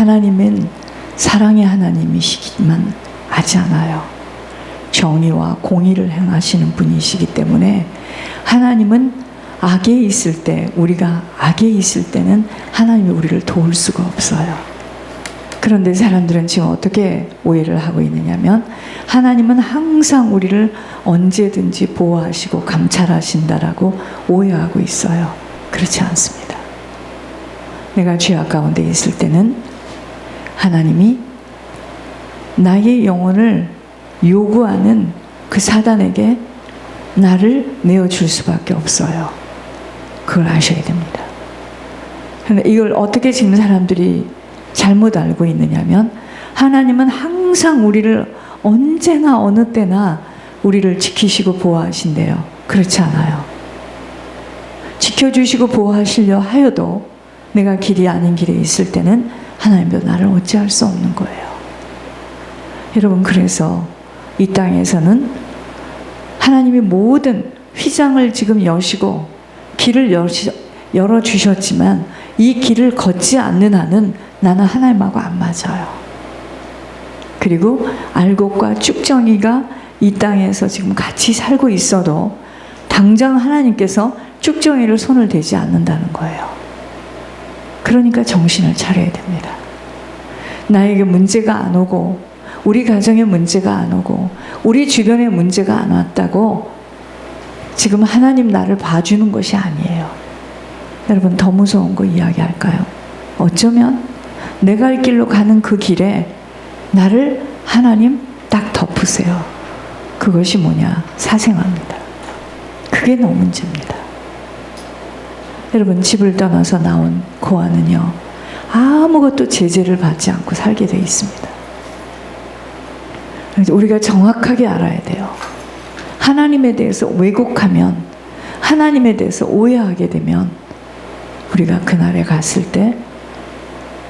하나님은 사랑의 하나님이시기만 하지 않아요. 정의와 공의를 행하시는 분이시기 때문에 하나님은 악에 있을 때, 우리가 악에 있을 때는 하나님이 우리를 도울 수가 없어요. 그런데 사람들은 지금 어떻게 오해를 하고 있느냐면, 하나님은 항상 우리를 언제든지 보호하시고 감찰하신다라고 오해하고 있어요. 그렇지 않습니다. 내가 죄악 가운데 있을 때는 하나님이 나의 영혼을 요구하는 그 사단에게 나를 내어줄 수밖에 없어요. 그걸 아셔야 됩니다. 그런데 이걸 어떻게 지금 사람들이 잘못 알고 있느냐면, 하나님은 항상 우리를 언제나 어느 때나 우리를 지키시고 보호하신대요. 그렇지 않아요. 지켜주시고 보호하시려 하여도 내가 길이 아닌 길에 있을 때는 하나님도 나를 어찌할 수 없는 거예요. 여러분, 그래서 이 땅에서는 하나님이 모든 휘장을 지금 여시고 길을 열어주셨지만 이 길을 걷지 않는 한은 나는 하나님하고 안 맞아요. 그리고 알곡과 쭉정이가 이 땅에서 지금 같이 살고 있어도 당장 하나님께서 쭉정이를 손을 대지 않는다는 거예요. 그러니까 정신을 차려야 됩니다. 나에게 문제가 안 오고, 우리 가정에 문제가 안 오고, 우리 주변에 문제가 안 왔다고 지금 하나님 나를 봐주는 것이 아니에요. 여러분, 더 무서운 거 이야기할까요? 어쩌면 내 갈 길로 가는 그 길에 나를 하나님 딱 덮으세요. 그것이 뭐냐? 사생합니다. 그게 너무 문제입니다. 여러분, 집을 떠나서 나온 고아는요, 아무것도 제재를 받지 않고 살게 되어 있습니다. 우리가 정확하게 알아야 돼요. 하나님에 대해서 왜곡하면, 하나님에 대해서 오해하게 되면 우리가 그날에 갔을 때,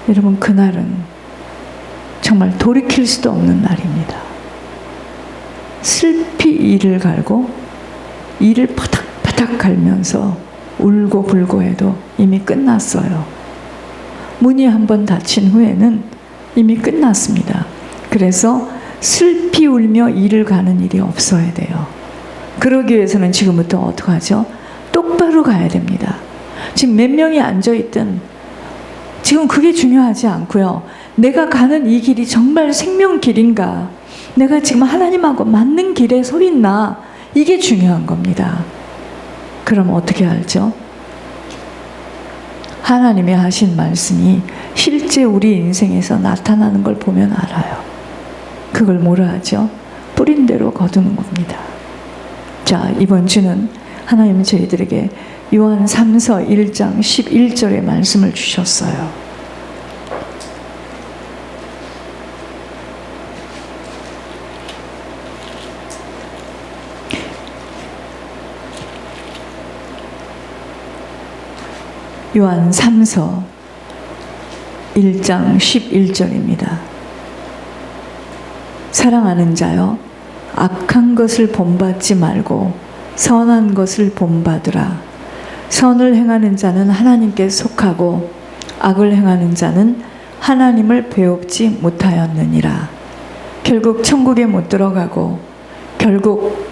여러분, 그날은 정말 돌이킬 수도 없는 날입니다. 슬피 이를 갈고 이를 파닥파닥 갈면서 울고 불고 해도 이미 끝났어요. 문이 한번 닫힌 후에는 이미 끝났습니다. 그래서 슬피 울며 이를 가는 일이 없어야 돼요. 그러기 위해서는 지금부터 어떻게 하죠? 똑바로 가야 됩니다. 지금 몇 명이 앉아있든 지금 그게 중요하지 않고요. 내가 가는 이 길이 정말 생명길인가? 내가 지금 하나님하고 맞는 길에 서 있나? 이게 중요한 겁니다. 그럼 어떻게 알죠? 하나님이 하신 말씀이 실제 우리 인생에서 나타나는 걸 보면 알아요. 그걸 뭐라 하죠? 뿌린 대로 거두는 겁니다. 자, 이번 주는 하나님은 저희들에게 요한 3서 1장 11절의 말씀을 주셨어요. 요한 3서 1장 11절입니다. 사랑하는 자여, 악한 것을 본받지 말고 선한 것을 본받으라. 선을 행하는 자는 하나님께 속하고 악을 행하는 자는 하나님을 배웁지 못하였느니라. 결국 천국에 못 들어가고 결국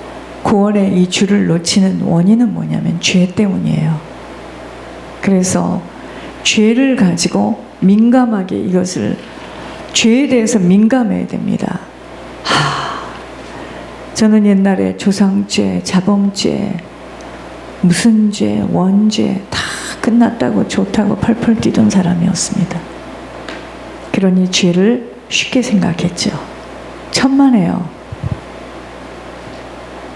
구원의 이 줄을 놓치는 원인은 뭐냐면 죄 때문이에요. 그래서 죄를 가지고 민감하게 이것을, 죄에 대해서 민감해야 됩니다. 저는 옛날에 조상죄, 자범죄, 무슨 죄, 원죄 다 끝났다고 좋다고 펄펄 뛰던 사람이었습니다. 그러니 죄를 쉽게 생각했죠. 천만에요.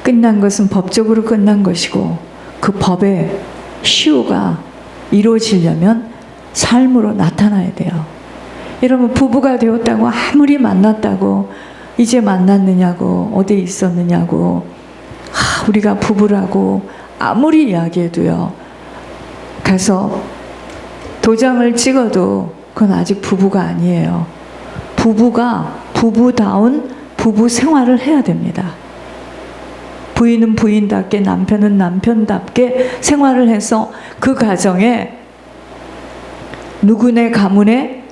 끝난 것은 법적으로 끝난 것이고 그 법의 시효가 이루어지려면 삶으로 나타나야 돼요. 여러분, 부부가 되었다고 아무리 만났다고 이제 만났느냐고 어디 있었느냐고 우리가 부부라고 아무리 이야기해도요, 가서 도장을 찍어도 그건 아직 부부가 아니에요. 부부가 부부다운 부부 생활을 해야 됩니다. 부인은 부인답게, 남편은 남편답게 생활을 해서 그 가정에 누구네 가문에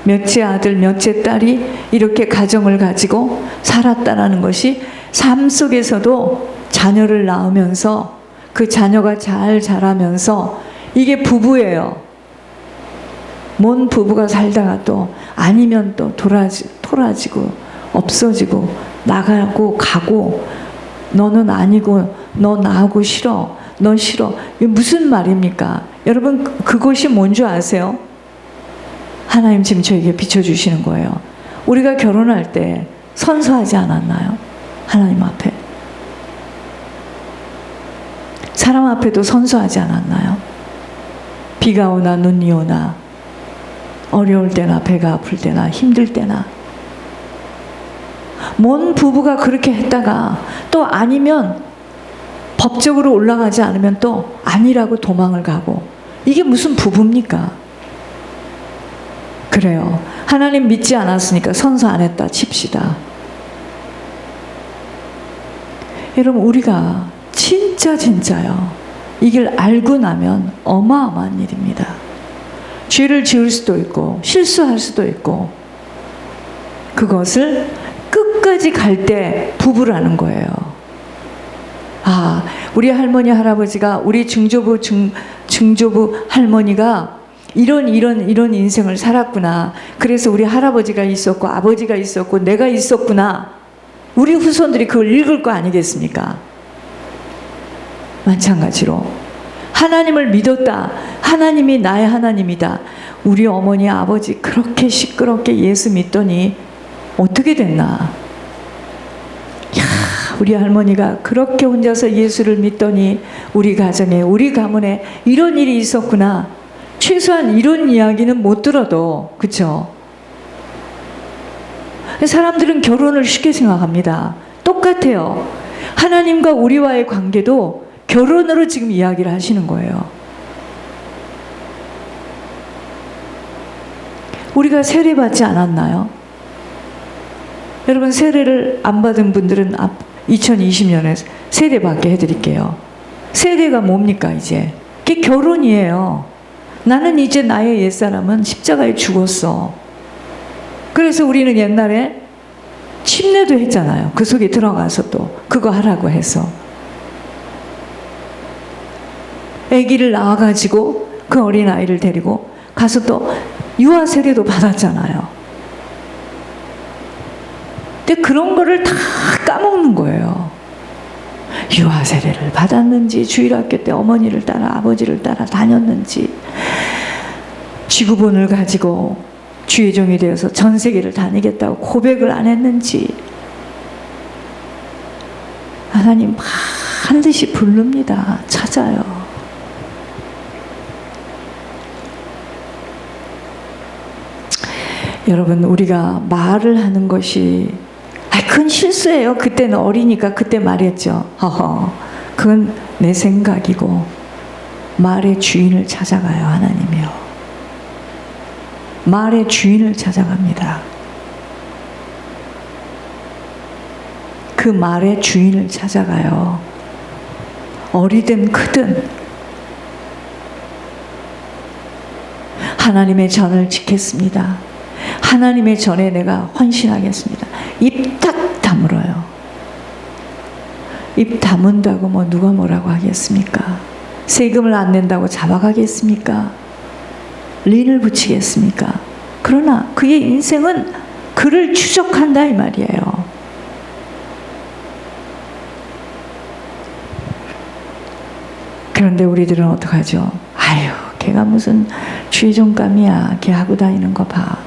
몇째 아들, 몇째 딸이 이렇게 가정을 가지고 살았다라는 것이 삶 속에서도 자녀를 낳으면서 그 자녀가 잘 자라면서 이게 부부예요. 뭔 부부가 살다가 또 아니면 또 토라지고 없어지고 나가고 가고 너는 아니고 너 나하고 싫어 너 싫어 이게 무슨 말입니까? 여러분 그것이 뭔 줄 아세요? 하나님 지금 저에게 비춰주시는 거예요. 우리가 결혼할 때 선서하지 않았나요? 하나님 앞에 사람 앞에도 선서하지 않았나요? 비가 오나 눈이 오나 어려울 때나 배가 아플 때나 힘들 때나 뭔 부부가 그렇게 했다가 또 아니면 법적으로 올라가지 않으면 또 아니라고 도망을 가고 이게 무슨 부부입니까? 그래요. 하나님 믿지 않았으니까 선서 안 했다 칩시다. 여러분 우리가 진짜요. 이걸 알고 나면 어마어마한 일입니다. 죄를 지을 수도 있고 실수할 수도 있고 그것을 끝까지 갈 때 부부라는 거예요. 아, 우리 할머니 할아버지가 우리 증조부 할머니가 이런 인생을 살았구나. 그래서 우리 할아버지가 있었고 아버지가 있었고 내가 있었구나. 우리 후손들이 그걸 읽을 거 아니겠습니까? 마찬가지로 하나님을 믿었다. 하나님이 나의 하나님이다. 우리 어머니 아버지 그렇게 시끄럽게 예수 믿더니 어떻게 됐나? 야, 우리 할머니가 그렇게 혼자서 예수를 믿더니 우리 가정에 우리 가문에 이런 일이 있었구나. 최소한 이런 이야기는 못 들어도 그렇죠? 사람들은 결혼을 쉽게 생각합니다. 똑같아요. 하나님과 우리와의 관계도 결혼으로 지금 이야기를 하시는 거예요. 우리가 세례받지 않았나요? 여러분 세례를 안 받은 분들은 2020년에 세례받게 해드릴게요. 세례가 뭡니까 이제? 그게 결혼이에요. 나는 이제 나의 옛사람은 십자가에 죽었어. 그래서 우리는 옛날에 침례도 했잖아요. 그 속에 들어가서 또 그거 하라고 해서. 아기를 낳아가지고 그 어린아이를 데리고 가서 또 유아 세례도 받았잖아요. 근데 그런 거를 다 까먹는 거예요. 유아 세례를 받았는지 주일학교 때 어머니를 따라 아버지를 따라 다녔는지 지구본을 가지고 주의 종이 되어서 전 세계를 다니겠다고 고백을 안 했는지 하나님 반드시 부릅니다. 찾아요. 여러분 우리가 말을 하는 것이 그건 실수예요. 그때는 어리니까 그때 말했죠. 그건 내 생각이고 말의 주인을 찾아가요. 하나님이요. 말의 주인을 찾아갑니다. 그 말의 주인을 찾아가요. 어리든 크든 하나님의 전을 지켰습니다. 하나님의 전에 내가 헌신하겠습니다. 입 딱 다물어요. 입 다문다고 뭐 누가 뭐라고 하겠습니까? 세금을 안 낸다고 잡아가겠습니까? 린을 붙이겠습니까? 그러나 그의 인생은 그를 추적한다 이 말이에요. 그런데 우리들은 어떡하죠? 아유, 걔가 무슨 주의종감이야. 걔 하고 다니는 거 봐.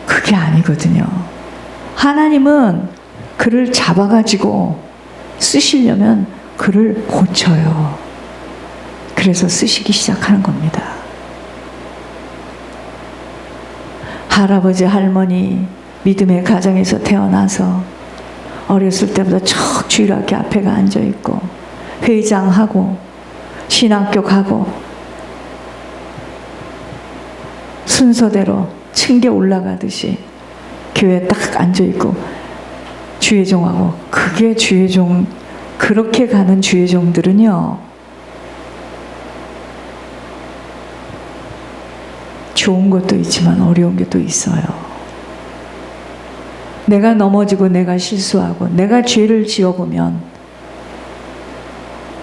그게 아니거든요. 하나님은 그를 잡아가지고 쓰시려면 그를 고쳐요. 그래서 쓰시기 시작하는 겁니다. 할아버지 할머니 믿음의 가정에서 태어나서 어렸을 때부터 쭉 주일학교 앞에가 앉아있고 회장하고 신학교 가고 순서대로 층계 올라가듯이 교회에 딱 앉아있고 주의종하고 그게 주의종 그렇게 가는 주의종들은요 좋은 것도 있지만 어려운 게 또 있어요. 내가 넘어지고 내가 실수하고 내가 죄를 지어보면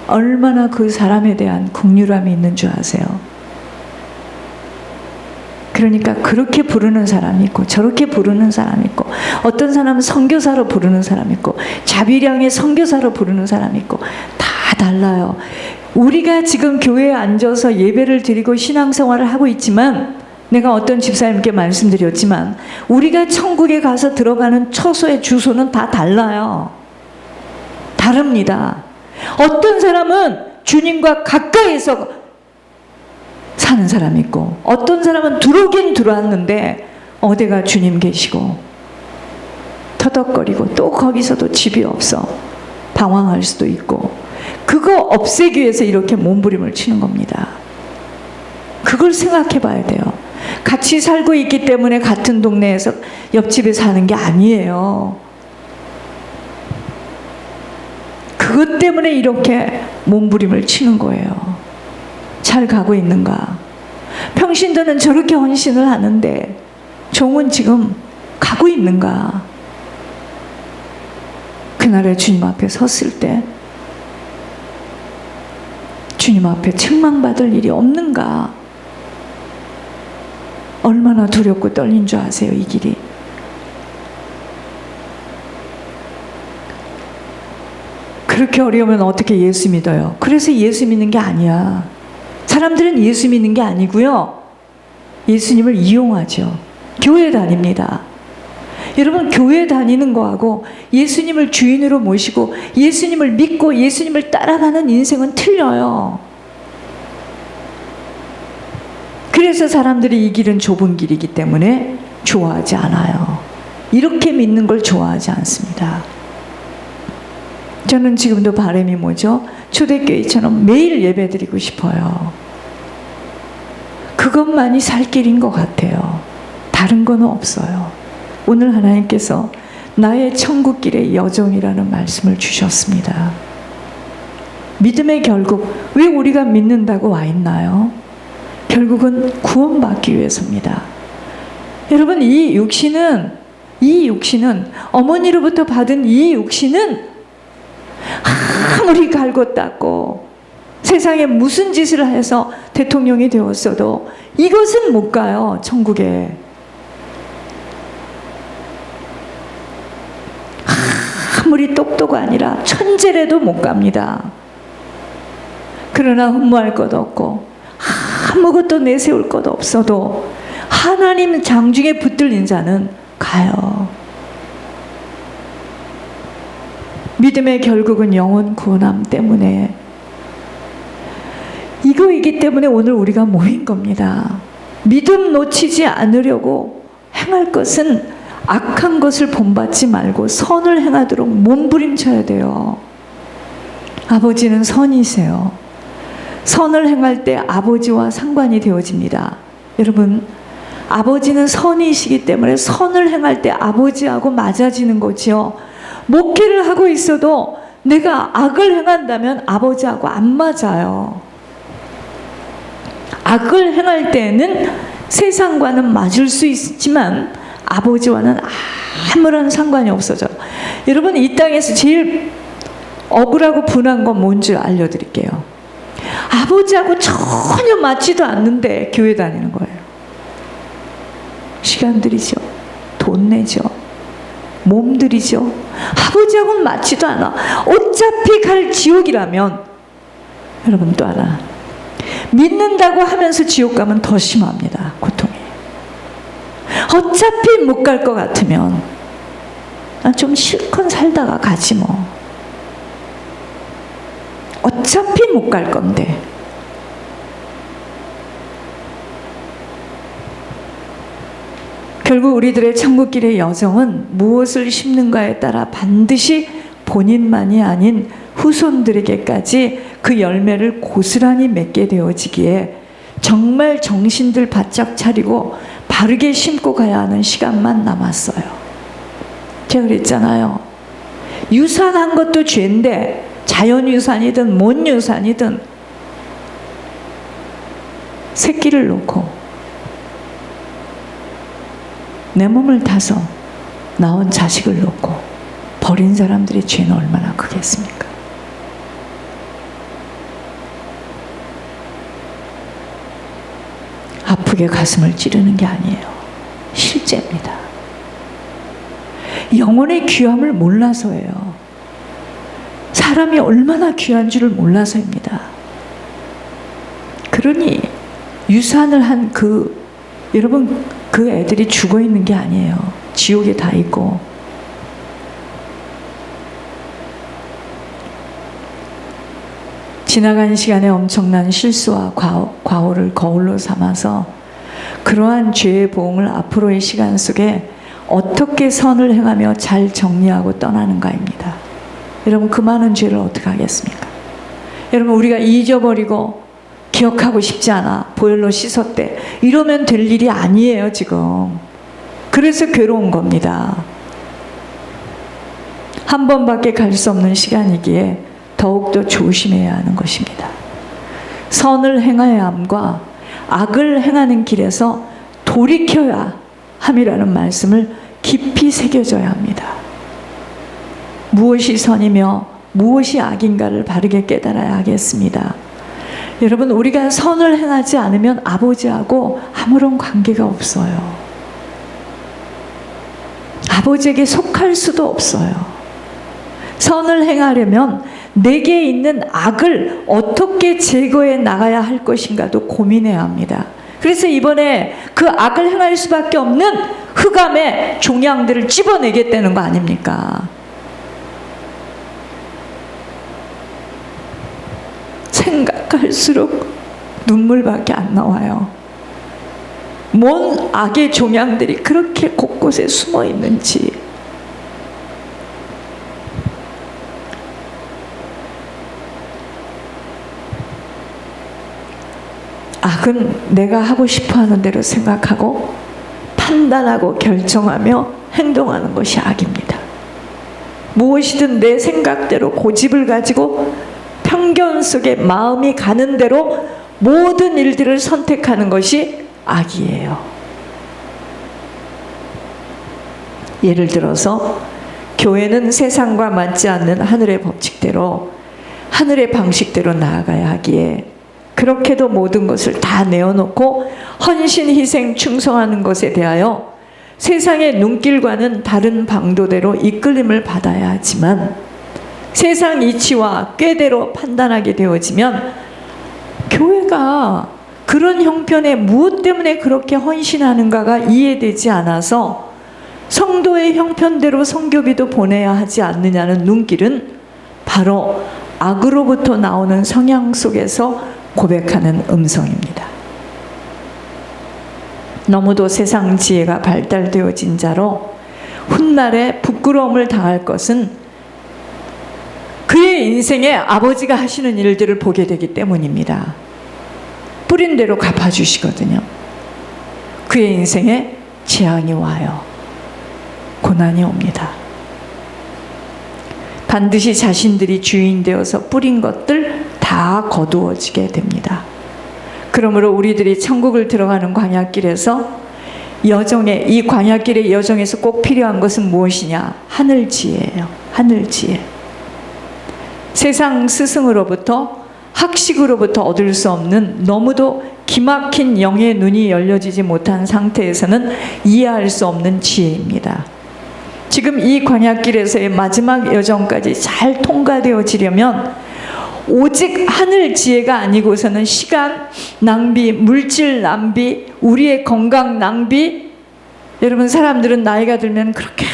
얼마나 그 사람에 대한 긍휼함이 있는 줄 아세요? 그러니까 그렇게 부르는 사람이 있고 저렇게 부르는 사람이 있고 어떤 사람은 선교사로 부르는 사람이 있고 자비량의 선교사로 부르는 사람이 있고 다 달라요. 우리가 지금 교회에 앉아서 예배를 드리고 신앙생활을 하고 있지만 내가 어떤 집사님께 말씀드렸지만 우리가 천국에 가서 들어가는 처소의 주소는 다 달라요. 다릅니다. 어떤 사람은 주님과 가까이서 사는 사람이 있고 어떤 사람은 들어오긴 들어왔는데 어디가 주님 계시고 터덕거리고 또 거기서도 집이 없어 방황할 수도 있고 그거 없애기 위해서 이렇게 몸부림을 치는 겁니다. 그걸 생각해 봐야 돼요. 같이 살고 있기 때문에 같은 동네에서 옆집에 사는 게 아니에요. 그것 때문에 이렇게 몸부림을 치는 거예요. 잘 가고 있는가? 평신도는 저렇게 헌신을 하는데 종은 지금 가고 있는가? 그날에 주님 앞에 섰을 때 주님 앞에 책망받을 일이 없는가? 얼마나 두렵고 떨린 줄 아세요, 이 길이? 그렇게 어려우면 어떻게 예수 믿어요? 그래서 예수 믿는 게 아니야. 사람들은 예수 믿는 게 아니고요. 예수님을 이용하죠. 교회 다닙니다. 여러분, 교회 다니는 거하고 예수님을 주인으로 모시고 예수님을 믿고 예수님을 따라가는 인생은 틀려요. 그래서 사람들이 이 길은 좁은 길이기 때문에 좋아하지 않아요. 이렇게 믿는 걸 좋아하지 않습니다. 저는 지금도 바람이 뭐죠? 초대교회처럼 매일 예배드리고 싶어요. 그것만이 살 길인 것 같아요. 다른 건 없어요. 오늘 하나님께서 나의 천국길의 여정이라는 말씀을 주셨습니다. 믿음의 결국, 왜 우리가 믿는다고 와 있나요? 결국은 구원받기 위해서입니다. 여러분, 이 육신은 어머니로부터 받은 이 육신은 아무리 갈고 닦고 세상에 무슨 짓을 해서 대통령이 되었어도 이것은 못 가요, 천국에. 아무리 똑똑 아니라 천재라도 못 갑니다. 그러나 흠모할 것 없고 아무것도 내세울 것 없어도 하나님 장중에 붙들린 자는 가요. 믿음의 결국은 영혼 구원함 때문에 이거이기 때문에 오늘 우리가 모인 겁니다. 믿음 놓치지 않으려고 행할 것은 악한 것을 본받지 말고 선을 행하도록 몸부림쳐야 돼요. 아버지는 선이세요. 선을 행할 때 아버지와 상관이 되어집니다. 여러분, 아버지는 선이시기 때문에 선을 행할 때 아버지하고 맞아지는 거지요. 목회를 하고 있어도 내가 악을 행한다면 아버지하고 안 맞아요. 악을 행할 때는 세상과는 맞을 수 있지만 아버지와는 아무런 상관이 없어져요. 여러분, 이 땅에서 제일 억울하고 분한 건 뭔지 알려드릴게요. 아버지하고 전혀 맞지도 않는데 교회 다니는 거예요. 시간 들이죠. 돈 내죠. 몸 들이죠. 아버지하고는 맞지도 않아. 어차피 갈 지옥이라면, 여러분 또 하나, 믿는다고 하면서 지옥 가면 더 심합니다. 고통이. 어차피 못 갈 것 같으면 좀 실컷 살다가 가지 뭐. 어차피 못 갈 건데. 결국 우리들의 천국길의 여정은 무엇을 심는가에 따라 반드시 본인만이 아닌 후손들에게까지 그 열매를 고스란히 맺게 되어지기에 정말 정신들 바짝 차리고 바르게 심고 가야 하는 시간만 남았어요. 제가 그랬잖아요. 유산한 것도 죄인데 자연유산이든 뭔 유산이든 새끼를 놓고 내 몸을 타서 낳은 자식을 놓고 버린 사람들의 죄는 얼마나 크겠습니까? 아프게 가슴을 찌르는 게 아니에요. 실제입니다. 영혼의 귀함을 몰라서예요. 사람이 얼마나 귀한 줄을 몰라서입니다. 그러니 유산을 한 여러분 그 애들이 죽어 있는 게 아니에요. 지옥에 다 있고. 지나간 시간에 엄청난 실수와 과오를 거울로 삼아서 그러한 죄의 보응을 앞으로의 시간 속에 어떻게 선을 행하며 잘 정리하고 떠나는가입니다. 여러분 그 많은 죄를 어떻게 하겠습니까? 여러분 우리가 잊어버리고 기억하고 싶지 않아 보혈로 씻었대 이러면 될 일이 아니에요 지금. 그래서 괴로운 겁니다. 한 번밖에 갈 수 없는 시간이기에 더욱더 조심해야 하는 것입니다. 선을 행해야 함과 악을 행하는 길에서 돌이켜야 함이라는 말씀을 깊이 새겨져야 합니다. 무엇이 선이며 무엇이 악인가를 바르게 깨달아야 하겠습니다. 여러분 우리가 선을 행하지 않으면 아버지하고 아무런 관계가 없어요. 아버지에게 속할 수도 없어요. 선을 행하려면 내게 있는 악을 어떻게 제거해 나가야 할 것인가도 고민해야 합니다. 그래서 이번에 그 악을 행할 수밖에 없는 흑암의 종양들을 찝어내겠다는 거 아닙니까? 생각할수록 눈물밖에 안 나와요. 뭔 악의 종양들이 그렇게 곳곳에 숨어 있는지. 악은 내가 하고 싶어하는 대로 생각하고 판단하고 결정하며 행동하는 것이 악입니다. 무엇이든 내 생각대로 고집을 가지고 편견 속에 마음이 가는 대로 모든 일들을 선택하는 것이 악이에요. 예를 들어서 교회는 세상과 맞지 않는 하늘의 법칙대로 하늘의 방식대로 나아가야 하기에 그렇게도 모든 것을 다 내어놓고 헌신, 희생, 충성하는 것에 대하여 세상의 눈길과는 다른 방도대로 이끌림을 받아야 하지만 세상 이치와 꾀대로 판단하게 되어지면 교회가 그런 형편에 무엇 때문에 그렇게 헌신하는가가 이해되지 않아서 성도의 형편대로 성교비도 보내야 하지 않느냐는 눈길은 바로 악으로부터 나오는 성향 속에서 고백하는 음성입니다. 너무도 세상 지혜가 발달되어진 자로 훗날에 부끄러움을 당할 것은 그의 인생에 아버지가 하시는 일들을 보게 되기 때문입니다. 뿌린 대로 갚아주시거든요. 그의 인생에 재앙이 와요. 고난이 옵니다. 반드시 자신들이 주인 되어서 뿌린 것들 다 거두어지게 됩니다. 그러므로 우리들이 천국을 들어가는 광야길에서 이 광야길의 여정에서 꼭 필요한 것은 무엇이냐? 하늘지혜예요. 하늘지혜. 세상 스승으로부터 학식으로부터 얻을 수 없는 너무도 기막힌 영의 눈이 열려지지 못한 상태에서는 이해할 수 없는 지혜입니다. 지금 이 광야길에서의 마지막 여정까지 잘 통과되어지려면 오직 하늘 지혜가 아니고서는 시간 낭비, 물질 낭비, 우리의 건강 낭비. 여러분 사람들은 나이가 들면 그렇게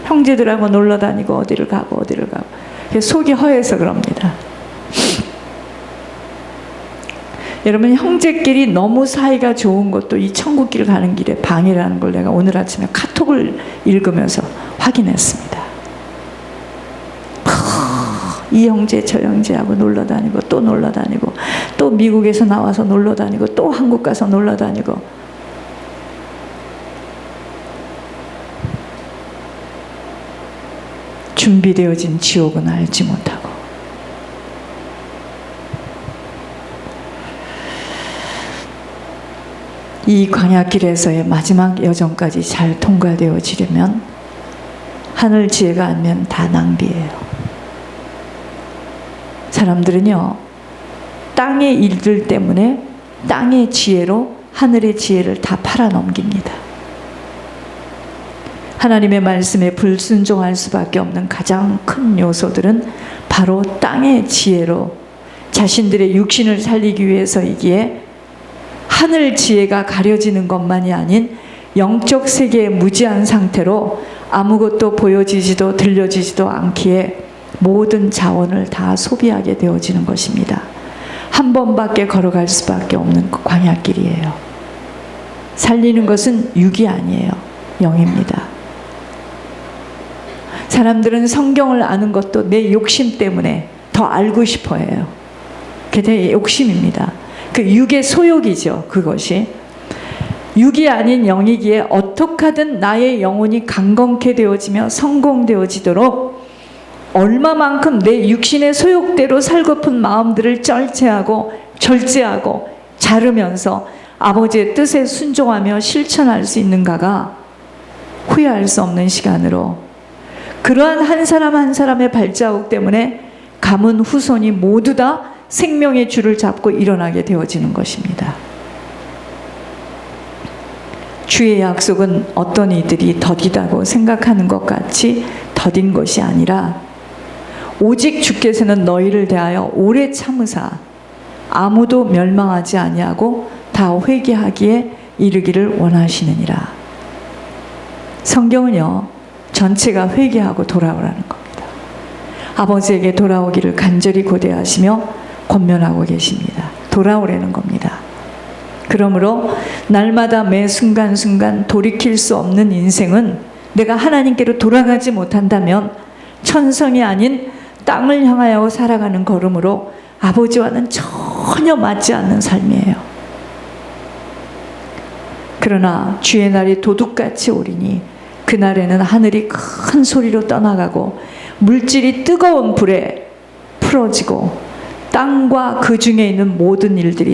형제들하고 놀러 다니고 어디를 가고 속이 허해서 그럽니다. 여러분 형제끼리 너무 사이가 좋은 것도 이 천국길 가는 길에 방해라는 걸 내가 오늘 아침에 카톡을 읽으면서 확인했습니다. 이 형제 저 형제하고 놀러 다니고 또 놀러 다니고 또 미국에서 나와서 놀러 다니고 또 한국 가서 놀러 다니고 준비되어진 지옥은 알지 못하고 이 광야길에서의 마지막 여정까지 잘 통과되어지려면 하늘 지혜가 아니면 다 낭비예요. 사람들은요, 땅의 일들 때문에 땅의 지혜로 하늘의 지혜를 다 팔아넘깁니다. 하나님의 말씀에 불순종할 수밖에 없는 가장 큰 요소들은 바로 땅의 지혜로 자신들의 육신을 살리기 위해서이기에 하늘 지혜가 가려지는 것만이 아닌 영적 세계의 무지한 상태로 아무것도 보여지지도 들려지지도 않기에 모든 자원을 다 소비하게 되어지는 것입니다. 한 번밖에 걸어갈 수밖에 없는 광야길이에요. 살리는 것은 육이 아니에요. 영입니다. 사람들은 성경을 아는 것도 내 욕심 때문에 더 알고 싶어 해요. 그게 내 욕심입니다. 그 육의 소욕이죠. 그것이. 육이 아닌 영이기에 어떻게 하든 나의 영혼이 강건케 되어지며 성공되어지도록 얼마만큼 내 육신의 소욕대로 살고픈 마음들을 절제하고 자르면서 아버지의 뜻에 순종하며 실천할 수 있는가가 후회할 수 없는 시간으로, 그러한 한 사람 한 사람의 발자국 때문에 가문 후손이 모두 다 생명의 줄을 잡고 일어나게 되어지는 것입니다. 주의 약속은 어떤 이들이 더디다고 생각하는 것 같이 더딘 것이 아니라 오직 주께서는 너희를 대하여 오래 참으사 아무도 멸망하지 아니하고 다 회개하기에 이르기를 원하시느니라. 성경은요, 전체가 회개하고 돌아오라는 겁니다. 아버지에게 돌아오기를 간절히 고대하시며 권면하고 계십니다. 돌아오라는 겁니다. 그러므로 날마다 매 순간순간 돌이킬 수 없는 인생은 내가 하나님께로 돌아가지 못한다면 천성이 아닌 땅을 향하여 살아가는 걸음으로 아버지와는 전혀 맞지 않는 삶이에요. 그러나 주의 날이 도둑같이 오리니 그날에는 하늘이 큰 소리로 떠나가고 물질이 뜨거운 불에 풀어지고 땅과 그 중에 있는 모든 일들이